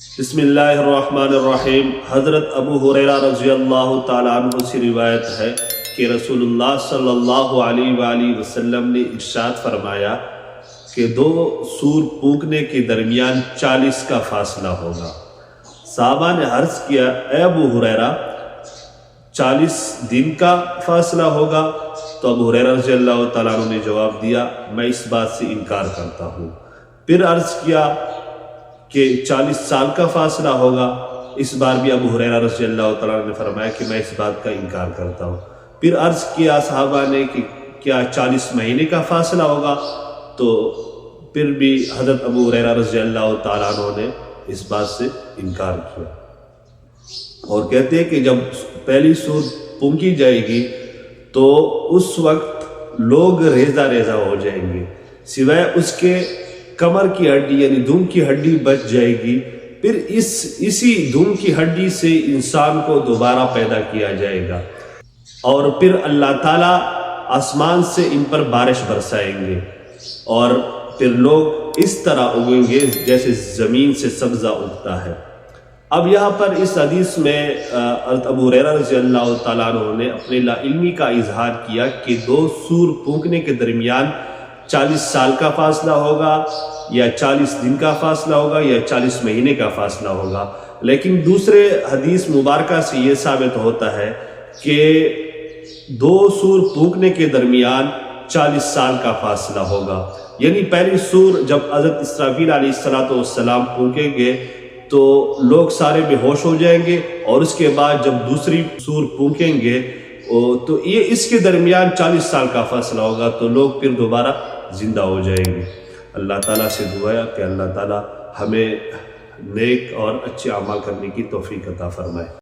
بسم اللہ الرحمن الرحیم۔ حضرت ابو ہریرہ رضی اللہ تعالیٰ عنہ سے روایت ہے کہ رسول اللہ صلی اللہ علیہ وآلہ وسلم نے ارشاد فرمایا کہ دو سور پھونکنے کے درمیان 40 کا فاصلہ ہوگا۔ صحابہ نے عرض کیا، اے ابو ہریرہ 40 دن کا فاصلہ ہوگا؟ تو ابو ہریرہ رضی اللہ تعالیٰ عنہ نے جواب دیا، میں اس بات سے انکار کرتا ہوں۔ پھر عرض کیا کہ 40 سال کا فاصلہ ہوگا؟ اس بار بھی ابو ہریرہ رضی اللہ تعالیٰ عنہ نے فرمایا کہ میں اس بات کا انکار کرتا ہوں۔ پھر عرض کیا صحابہ نے کہ کیا 40 مہینے کا فاصلہ ہوگا؟ تو پھر بھی حضرت ابو ہریرہ رضی اللہ تعالیٰ عنہ نے اس بات سے انکار کیا، اور کہتے ہیں کہ جب پہلی سور پھونکی جائے گی تو اس وقت لوگ ریزہ ریزہ ہو جائیں گے، سوائے اس کے کمر کی ہڈی یعنی دم کی ہڈی بچ جائے گی۔ پھر اسی دم کی ہڈی سے انسان کو دوبارہ پیدا کیا جائے گا، اور پھر اللہ تعالیٰ آسمان سے ان پر بارش برسائیں گے، اور پھر لوگ اس طرح اگیں گے جیسے زمین سے سبزہ اگتا ہے۔ اب یہاں پر اس حدیث میں حضرت ابو ہریرہ رضی اللہ تعالیٰ عنہ نے اپنے لا علمی کا اظہار کیا کہ دو سور پھونکنے کے درمیان 40 سال کا فاصلہ ہوگا، یا 40 دن کا فاصلہ ہوگا، یا 40 مہینے کا فاصلہ ہوگا۔ لیکن دوسرے حدیث مبارکہ سے یہ ثابت ہوتا ہے کہ دو سور پھونکنے کے درمیان 40 سال کا فاصلہ ہوگا، یعنی پہلی سور جب حضرت اسرافیل علیہ السلام پھونکیں گے تو لوگ سارے بے ہوش ہو جائیں گے، اور اس کے بعد جب دوسری سور پھونکیں گے تو یہ اس کے درمیان 40 سال کا فاصلہ ہوگا، تو لوگ پھر دوبارہ زندہ ہو جائیں گے۔ اللہ تعالیٰ سے دعا ہے کہ اللہ تعالیٰ ہمیں نیک اور اچھے اعمال کرنے کی توفیق عطا فرمائے۔